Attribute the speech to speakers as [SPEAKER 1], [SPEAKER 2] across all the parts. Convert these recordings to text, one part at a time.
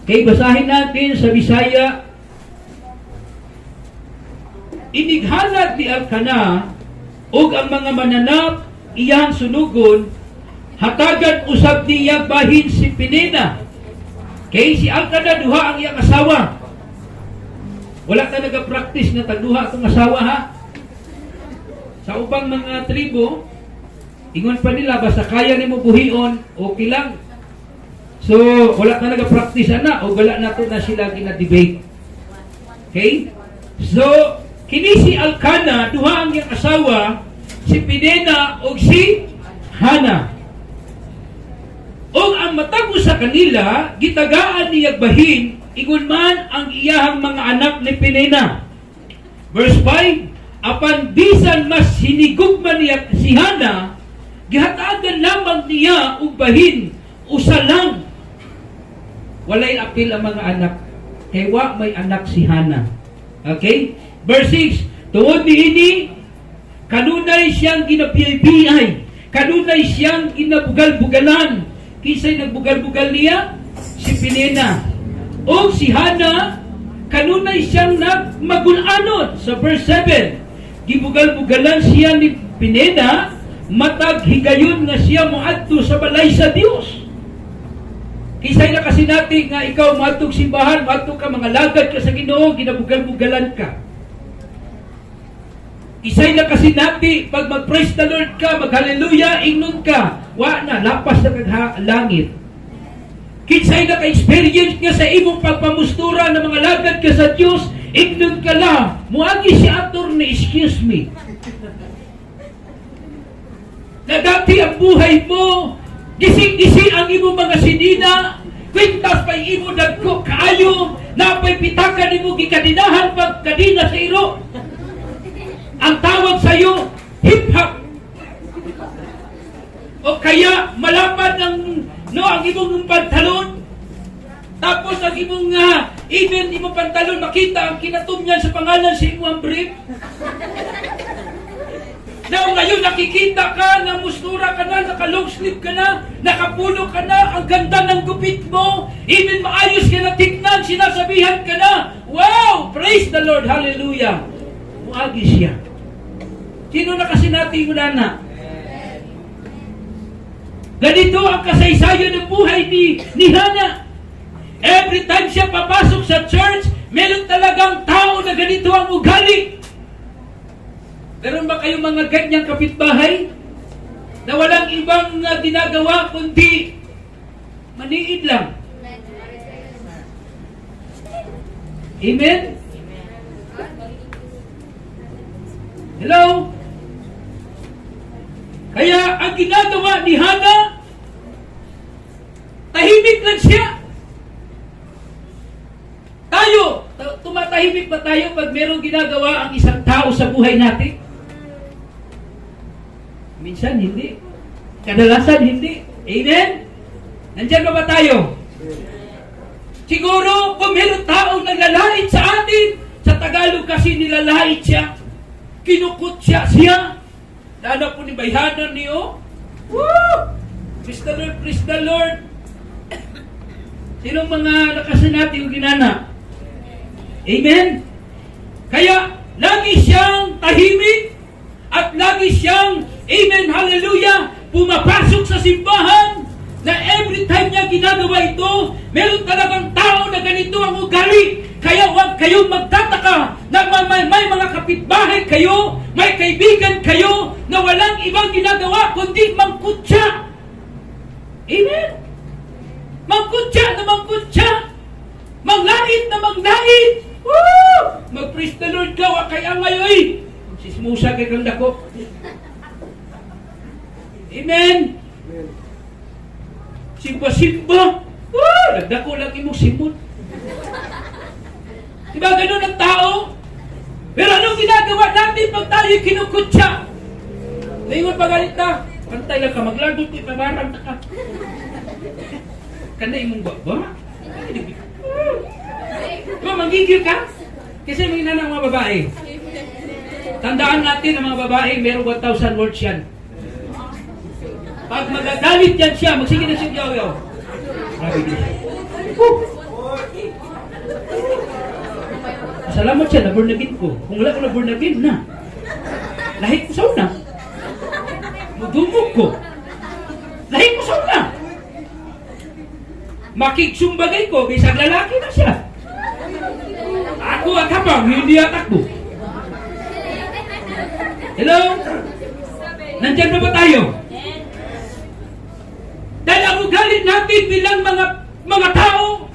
[SPEAKER 1] Kay basahin natin sa Bisaya, inighanag ni Elkanah ug ang mga mananap iyang sunugon, hatagan usab niya bahin si Penina. Kay si Elkanah duha ang iyang asawa. Wala ka nag-practice na tagduha itong asawa, ha? Sa ubang mga tribo, ingon pa nila, basta kaya ni mo buhion, okay lang. So, wala ka nag-practice na, o wala na ito na sila gina-debate. Okay? So, kini si Elkanah, duha ang iyang asawa, si Penina o si Hana. O ang matabo sa kanila, gitagaan niya bahin, ingon man ang iyahang mga anak ni Penina. Verse 5, apan bisan mas hinigugman niya si Hana, gihatagan lamang niya og bahin, usa lang. Walay apil ang mga anak. Kay wa may anak si Hana. Okay? Verse 6, tuod niini, kanunay siyang ginabiyay-biyay, kanunay siyang ginabugal-bugalan. Kisay nagbugal-bugal niya? Si Penina. O si Hana, kanunay siyang nagmagulanon. Sa verse 7, gibugal-bugalan siya ni Penina, matag higayon nga siya moadto sa balay sa Dios. Kisay na kasi natin nga ikaw moadtog simbahan, moadtog ka, mga lagad ka sa Ginoo, ginabugal-bugalan ka. Isay na kasi natin, pag mag-praise the Lord ka, mag-hallelujah, ingnon ka, wa na, lapas na kag-langit. Kinsay na ka-experience nga sa imong pagpamustura ng mga lagad ka sa Diyos, ingnon ka lang, muagi si ator na excuse me. Na dati ang buhay mo, gising-gising ang imong mga sinina, kwintas pa'y imo dagko kaayo, napa'y pitakan imo gikadinahan pagkadina sa iro. Ang tawag sa iyo, hip-hop. O kaya malapad ang imong pantalon. Tapos ang imong even imong pantalon makita ang kinatumyan sa pangalan sa imong brief. Now ngayon nakikita ka, namustura ka na, naka-long sleeve ka na, nakapulo ka na, ang ganda ng gupit mo, even maayos ka na tignan, sinasabihan ka na, wow! Praise the Lord! Hallelujah! Muagi siya. Sino na kasi natin na? Ganito ang kasaysayan ng buhay ni Hana. Every time siya papasok sa church, meron talagang tao na ganito ang ugali. Meron ba kayong mga ganyang kapitbahay na walang ibang ginagawa kundi maniid lang? Amen? Hello? Kaya ang ginagawa ni Hana, tahimik lang siya. Tayo, tumatahimik ba tayo pag merong ginagawa ang isang tao sa buhay natin? Minsan hindi. Kadalasan hindi. Amen? Nandiyan ba tayo? Siguro, kung meron taong naglalait sa atin, sa Tagalog kasi nilalait siya, kinukot siya. Lalo po ni bayhanan niyo. Woo! Praise the Lord, praise the Lord. Sinong mga nakasanati o ginana? Amen? Kaya, lagi siyang tahimik at lagi siyang, amen, hallelujah, pumapasok sa simbahan na every time niya ginagawa ito, meron talagang tao na ganito ang ugali. Kaya huwag kayong magtataka na may mga kapitbahay kayo, may kaibigan kayo na walang ibang ginagawa kundi mangkutsa. Amen? Mangkutsa na mangkutsa. Manglait na manglait. Woo! Mag-praise the Lord ka, wa kay angay, oy. Sismusa kay kang dako. Amen? Simba-simba. Woo! Nagdako lang imong simot. Diba ganun ang tao? Pero anong ginagawa natin pag tayo kinukutsa? Naingon pa galit na. Pantay lang ka, maglagot ko, pabarang ka. Kanda imong baba? Diba, manggigil ka? Kasi may nanang mga babae. Tandaan natin ang mga babae, mayroong 1,000 words yan. Pag magagalit yan siya, magsige na siya yaw-yaw. Grabe din siya. Salamat siya, na-born again ko. Kung wala ko na-born again, na. Lahi ko sa una. Mudumog ko. Lahi ko sa una. Makiksumbagay ko, bisang lalaki na siya. Ako at habang, hindi atakbo. Hello? Nandyan na ba tayo? Dahil ang ugali natin bilang mga tao,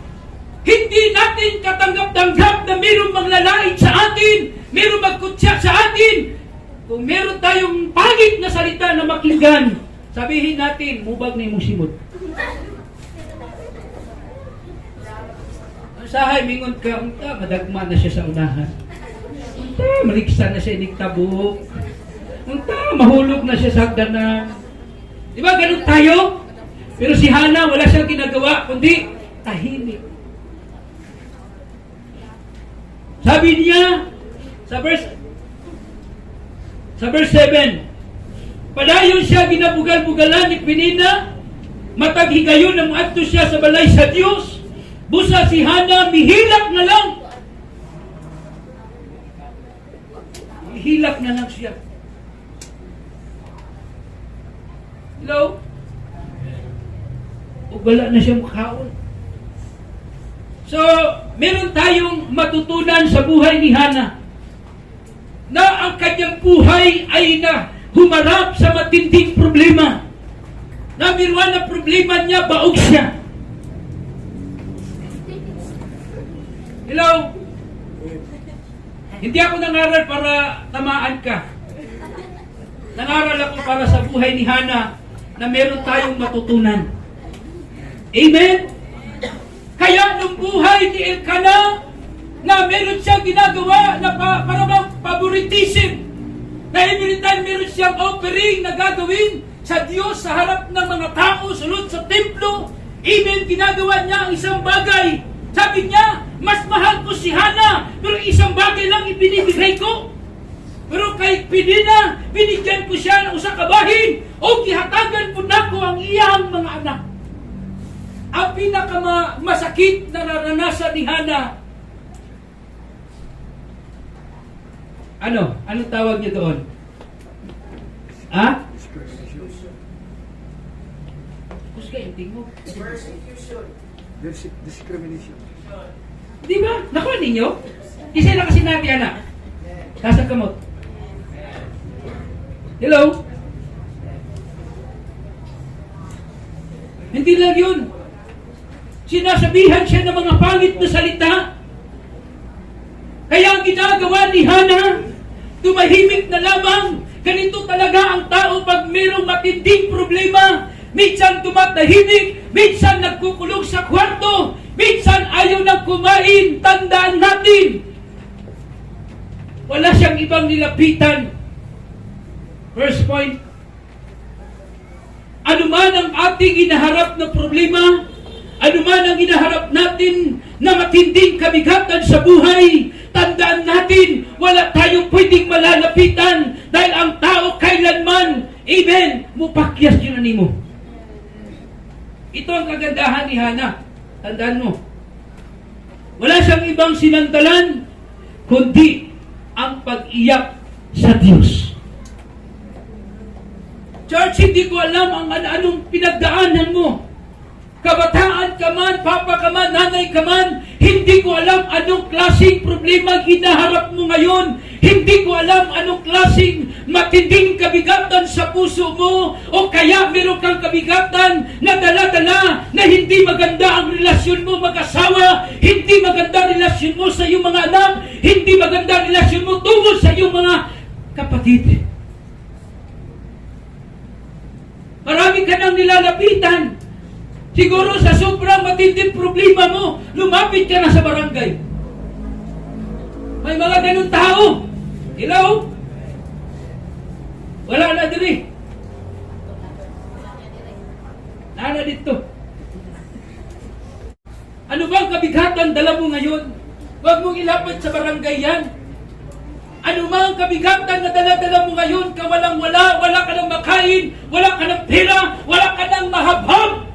[SPEAKER 1] hindi natin katanggap-tanggap na mayroong maglalait sa atin, mayroong magkutsak sa atin. Kung meron tayong pangit na salita na makinggan, sabihin natin, mubag na yung simot. Ang sahay, mingon ka, unta, madagma na siya sa unahan. Unta, maliksan na siya iniktabok. Unta, mahulog na siya sa hagdanan. Di ba, ganun tayo? Pero si Hana, wala siyang ginagawa, kundi tahimik. Sabi niya, sa verse 7, padayon siya ginabugal-bugalan ni Penina, matag higayon na muadto siya sa balay sa Diyos, busa si Hana, mihilak na lang. Mihilak na lang siya. Hello? O wala na siyang makaon. So, meron tayong matutunan sa buhay ni Hana na ang kanyang buhay ay na humarap sa matinding problema. Number one na problema niya, baog siya. Hello? Hindi ako nangaral para tamaan ka. Nangaral ako para sa buhay ni Hana na meron tayong matutunan. Amen? Kaya nung buhay ni Elkanah na meron siyang ginagawa na parang favoritism, na every time meron siyang offering na gagawin sa Diyos sa harap ng mga tao sulod sa templo. Amen? Ginagawa niya ang isang bagay. Sabi niya, mas mahal ko si Hana, pero isang bagay lang ibinibigay ko. Pero kay Penina, binigyan ko siya ng usa ka bahin o gihatagan po nako ang iyang mga anak. Ang pinakamasakit na naranasan ni Hana, anong tawag niyo doon? Ha? Kusga yung tingog.
[SPEAKER 2] Persecution. Discrimination.
[SPEAKER 1] Di ba? Nakuha ninyo? Isa lang kasi natin, anak. Nasa kamot. Hello? Hindi lang yun. Sinasabihan siya ng mga pangit na salita. Kaya ang ginagawa ni Hana, tumahimik na lamang. Ganito talaga ang tao pag mayroong matinding problema. Minsan tumatahimik, minsan nagkukulong sa kwarto, minsan ayaw nang kumain. Tandaan natin, wala siyang ibang nilapitan. First point, ano man ang ating inaharap na problema, ano man ang inaharap natin na matinding kabigatan sa buhay, tandaan natin, wala tayong pwedeng malalapitan dahil ang tao kailanman, amen, mupakyas yun na nimo. Ito ang kagandahan ni Hana. Tandaan mo, wala siyang ibang sinandalan kundi ang pag-iyak sa Diyos. Church, hindi ko alam ang anong pinagdaanan mo. Kabataan ka man, papa ka man, nanay ka man, hindi ko alam anong klaseng problema ginaharap mo ngayon. Hindi ko alam anong klaseng matinding kabigatan sa puso mo o kaya meron kang kabigatan na dala-dala na hindi maganda ang relasyon mo mag-asawa, hindi maganda ang relasyon mo sa iyong mga anak, hindi maganda ang relasyon mo tungkol sa iyong mga kapatid. Marami ka nang nilalapitan. Siguro sa sobrang matinding problema mo, lumapit ka na sa barangay. May mga ganun tao. Hello? Wala na diri. Nana dito. Ano ba ang kabigatan dala mo ngayon? Huwag mong ilapit sa barangay yan. Ano ba ang kabigatan na dala-dala mo ngayon? Kawalang-wala, wala ka nang makain, wala ka nang pera, wala ka nang mahabhab.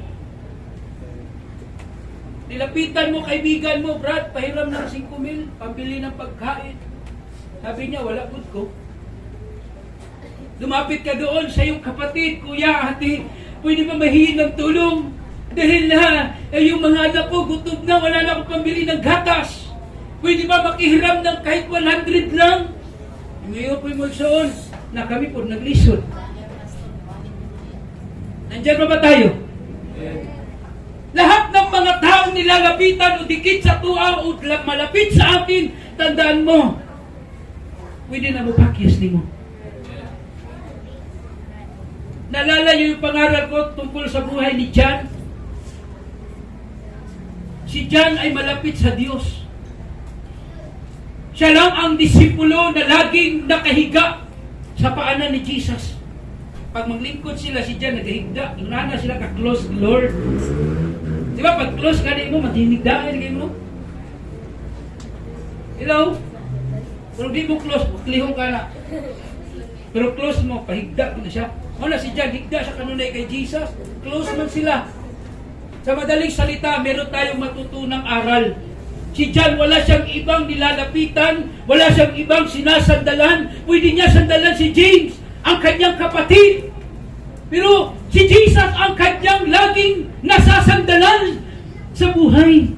[SPEAKER 1] Nilapitan mo kaibigan mo, Brad, pahiram ng 5,000, pambili ng pagkain. Sabi niya, wala good ko. Lumapit ka doon sa iyong kapatid, kuya, ate, pwede ba mahihin ng tulong? Dahil na, yung mga anak ko, gutom na, wala na akong pambili ng gatas. Pwede ba makihiram ng kahit 100 lang? Ngayon po'y magsoon na kami po naglisod. Nandiyan pa ba tayo? Lahat ng mga taong nilalapitan o dikit sa tuwa o malapit sa atin, tandaan mo, pwede na mapakyas ni mo. Naalala niyo yung pangaral ko tungkol sa buhay ni John? Si John ay malapit sa Diyos. Siya lang ang disipulo na laging nakahiga sa paanan ni Jesus. Pag maglingkod sila, si John nagahigda. Nana sila ka-close, Lord. Di ba, pag close ka mo, matinigdaan kayo mo. Hello? Pero di mo close, maglihong ka na. Pero close mo, pahigda ko na siya. Wala si John, higda siya kanunay kay Jesus. Close man sila. Sa madaling salita, meron tayong matutunang aral. Si John, wala siyang ibang nilalapitan, wala siyang ibang sinasandalan. Pwede niya sandalan si James, ang kanyang kapatid. Pero si Jesus ang kanyang laging nasasandalan sa buhay.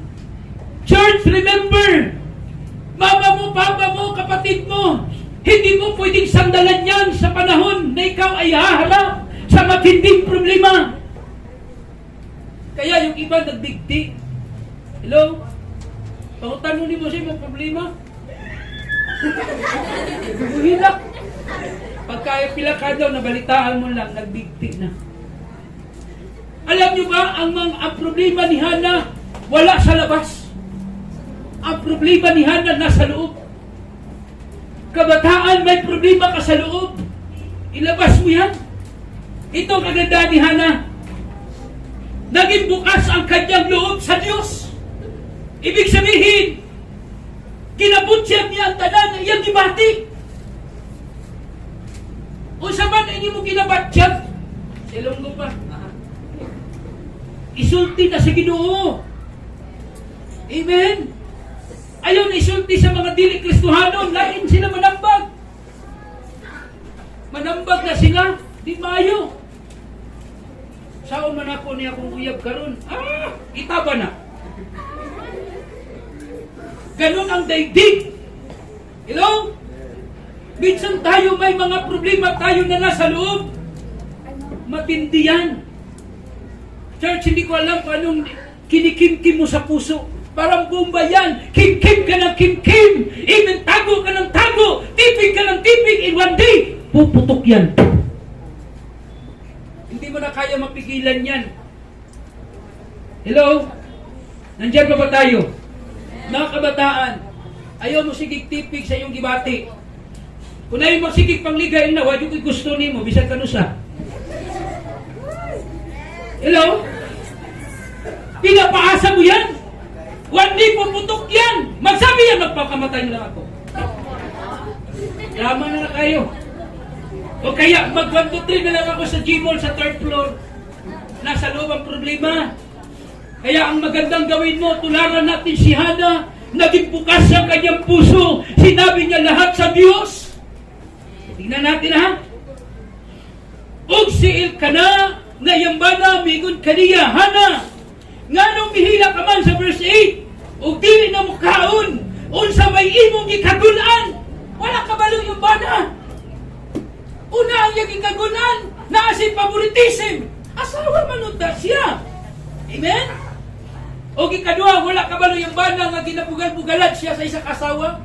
[SPEAKER 1] Church, remember, mama mo, papa mo, kapatid mo, hindi mo pwedeng sandalan yan sa panahon na ikaw ay haharap sa matinding problema. Kaya yung iba nagdigdi. Hello? Pangutanunin mo siya yung problema. Buhilak. Pagka pila ka daw, nabalitaan mo lang, nagdigdi na. Alam nyo ba, ang problema ni Hana, wala sa labas. Ang problema ni Hana nasa loob. Kabataan, may problema ka sa loob. Ilabas mo yan. Ito ang kagandahan ni Hana. Naging bukas ang kanyang loob sa Diyos. Ibig sabihin, kinabutyag niya ang tanan na iyang gibati. O sa man, hindi mo kinabatyag. Ilonggo pa. Isulti na sa Ginoo. Amen? Ayaw na isulti sa mga dili Kristohanon. Lain sila manambag. Manambag na sila. Di maayo. Saan man ako niya kung uyab karon? Itaba na. Ganon ang daigdig. Hello? Minsan tayo may mga problema tayo na nasa loob. Matindi yan. Church, hindi ko alam paano kinikimkim mo sa puso. Parang bomba yan. Kimkim ka ng kimkim. Even tago ka ng tago. Tipig ka ng tipig. In one day, puputok yan. Hindi mo na kaya mapigilan yan. Hello? Nandiyan pa ba tayo? Mga kabataan, ayaw mo sigig tipig sa iyong gibati. Kung ayaw mo sigig pangligay na, wad yung gusto ni mo, bisan kanusa. Hello? Pinapaasa mo yan? One day puputok yan. Magsabi yan, magpakamatay na ako. Yaman na kayo. O kaya, mag-1, 2, 3 na lang ako sa Gmall sa 3rd floor. Nasa loob ang problema. Kaya ang magandang gawin mo, tularan natin si Hana. Naging bukas ang kanyang puso. Sinabi niya lahat sa Diyos. Tingnan natin ha. Og si Elkana, na yambana, migun kaniya, Hana. Nga nung mihila ka man sa verse 8, og dili na mukhaon, unsa may imong ikagulan. Wala ka balong yung bana. Una ang yung ikagulan, na si favoritism. Asawa manunta siya. Amen? O ikadua, wala ka balong yung bana nga ginabugal-bugalan siya sa isang asawa.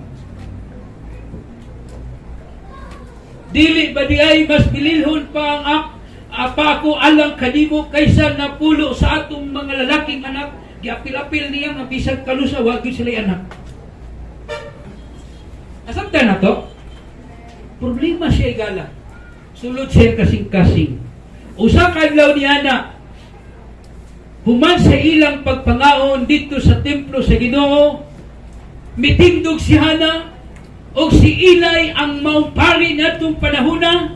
[SPEAKER 1] Dili ba di ay mas bililhon pa ang apa ko alang kanimo kaysa napulo sa atong mga lalaking anak. Giapil-apil niya nga bisan kalusa wag sila anak. Nasabtan na to? Problema siya igala. Sulod siya kasing-kasing. Usa ka adlaw ni Ana, human sa ilang pagpangaon dito sa templo sa Ginoo, mitindog si Hana o si Eli ang maupari natong panahuna,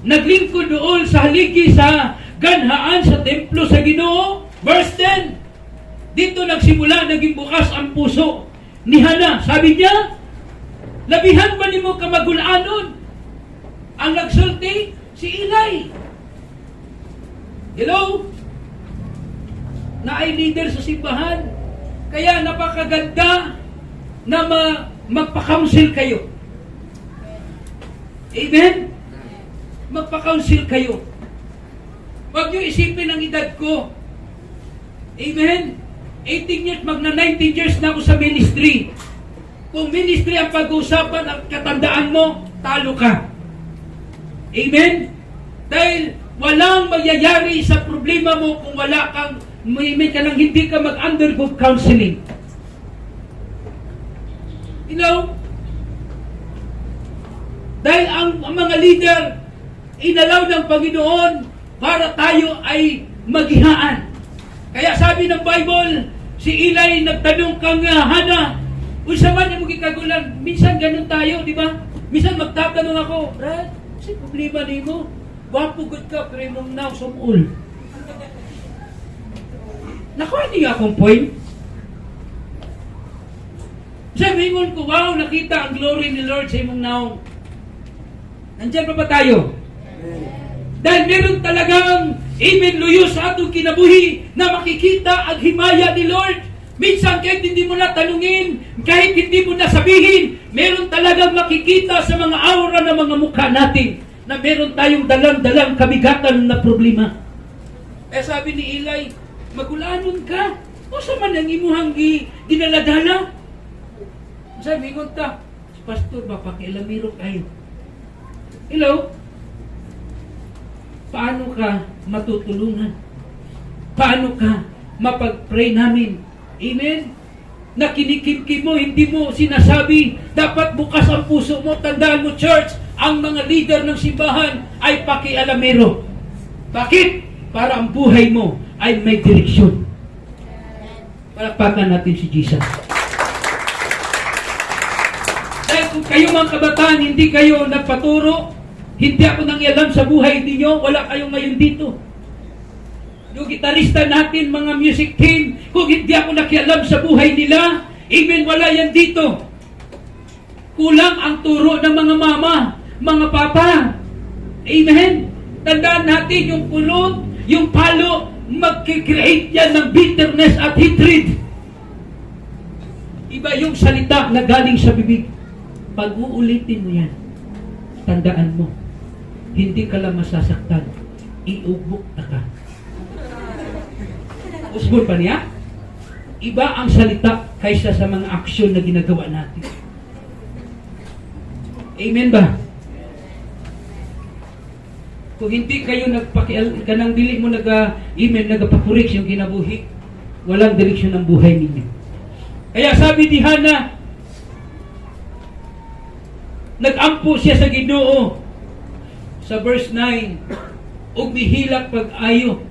[SPEAKER 1] naglingkod doon sa haligi sa ganhaan sa templo sa Ginoo. Verse 10, Dito nagsimula, naging bukas ang puso ni Hana. Sabi niya, labihan ba ni mo kamagulanon? Ang nagsulti, si Eli. Hello? Na ay leader sa simbahan. Kaya napakaganda na magpa-counsel kayo. Amen? Magpa-counsel kayo. Huwag niyo isipin ang edad ko. Amen? 18 years, magna 19 years na ako sa ministry. Kung ministry ang pag-uusapan, ang katandaan mo, talo ka. Amen? Dahil walang magyayari sa problema mo kung wala kang, may ka nang hindi ka mag-undergo counseling. You know? Dahil ang mga leader, inalaw ng Panginoon para tayo ay maghihaan. Kaya sabi ng Bible, si Eli nagtanong kang Hana, unsa man yung magikagulan, minsan ganun tayo, di ba? Minsan magtatanong ako, Brad, si problema ni mo, wapo good ka, pero mong now sumul. Nakuha niya akong point. Sabihin ko, wow, nakita ang glory ni Lord sa imong now. Nandiyan pa ba tayo? Dahil meron talagang amen luyo sa atong kinabuhi na makikita ang himaya ni Lord. Minsan kahit hindi mo na tanungin, kahit hindi mo na sabihin, meron talagang makikita sa mga aura ng mga mukha natin na meron tayong dalang-dalang kabigatan na problema. Eh sabi ni Eli, magulanon ka. O sa man ang imuhang ginaladala? Sabi ko ta, Pastor, papakialamiro kayo. Hello? Paano ka matutulungan? Paano ka mapag-pray namin? Amen? Na kinikimkim mo, hindi mo sinasabi, dapat bukas ang puso mo. Tandaan mo, church, ang mga leader ng simbahan ay pakialamero. Bakit? Para ang buhay mo ay may direksyon. Palakpakan natin si Jesus. Dahil kung kayo mga kabataan, hindi kayo nagpaturo, hindi ako nangialam sa buhay ninyo, wala kayong ngayon dito. Yung gitarista natin, mga music team, kung hindi ako nakialam sa buhay nila, amen, wala yan dito. Kulang ang turo ng mga mama, mga papa. Amen. Tandaan natin yung pulot, yung palo, mag-create yan ng bitterness at hatred. Iba yung salita na galing sa bibig. Pag uulitin mo yan, tandaan mo, hindi ka lang masasaktan, iugbok na ka. Usbon pa niya? Iba ang salita kaysa sa mga aksyon na ginagawa natin. Amen ba? Kung hindi kayo kanang dili mo nag-amen, nagpapurik yung kinabuhi, walang direksyon ng buhay ninyo. Kaya sabi ni Hana, nag-ampo siya sa Ginoo sa verse 9, ug mihilak pag-ayo.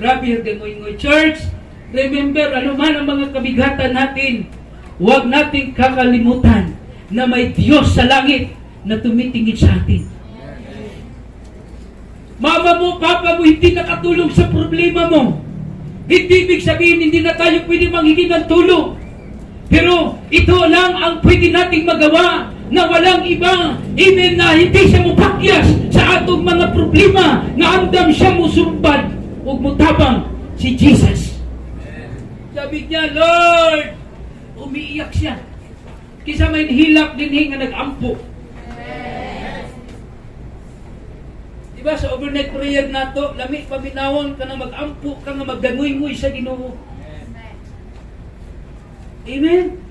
[SPEAKER 1] Grabe yung gamoy-ngoy. Church, remember, ano man ang mga kabigatan natin, huwag nating kakalimutan na may Diyos sa langit na tumitingin sa atin. Mama mo, papa mo, hindi nakatulong sa problema mo. Hindi ibig sabihin, hindi na tayo pwede manghingi ng tulong. Pero ito lang ang pwede nating magawa na walang iba, even na hindi siya mupakyas sa atong mga problema, na andam siya musumpad o mutabang si Jesus. Sabi niya, Lord, umiiyak siya. Kisa may hilak din nga nag-ampo. Diba sa overnight prayer nato, lami paminawon ka na mag-ampo, ka na magdangoy-ngoy sa Ginoo. Amen?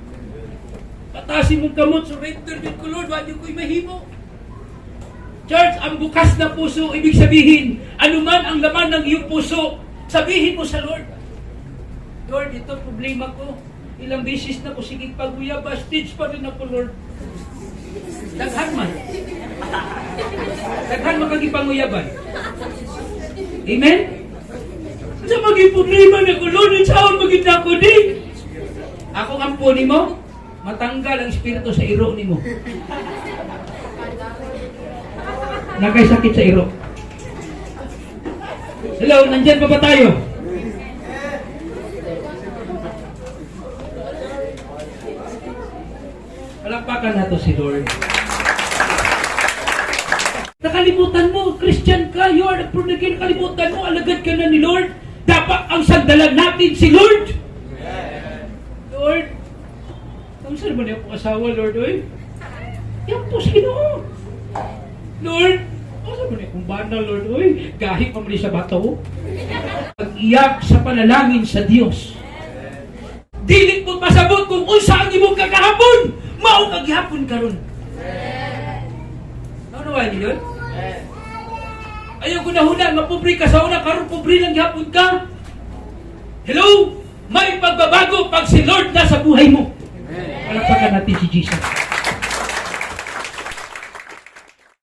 [SPEAKER 1] Patasin mong kamot, surrender din ko, Lord, wadi ko'y mahimo. Church, ang bukas na puso, ibig sabihin, anuman ang laman ng iyong puso, sabihin mo sa Lord, Lord, ito problema ko. Ilang beses na ko sige pag-uyaba, stage pa rin ako, Lord. Daghan man. Daghan makagipanguyaban. Amen? Sa maging problema na ko, Lord, saan maging ako di? Ako ang puni mo, matanggal ang espiritu sa iro ni mo. Nakay sakit sa iro. Hello, nandyan pa ba tayo? Palakpakan nato si Lord. Nakalimutan mo, Christian ka, you are a prodigal, nakalimutan mo, alagad ka na ni Lord. Dapat ang sandalan natin si Lord. Lord, ang saan mo niya po asawa, Lord, oy? Yan po, Ginoo. Lord, ang saan mo niya kung banal, Lord, oy? Kahit pa mali sa bato. Pag-iyak sa panalangin sa Diyos. Dilit mo pasabot kung unsa ang imong kakahapon. Mao kaghapon karon. Naunawa niyo yun? Ayaw ko na huna, mapobre ka sa una, karon pobre lang gihapon ka. Hello? May pagbabago pag si Lord na sa buhay mo. Palakpakan natin si Jesus.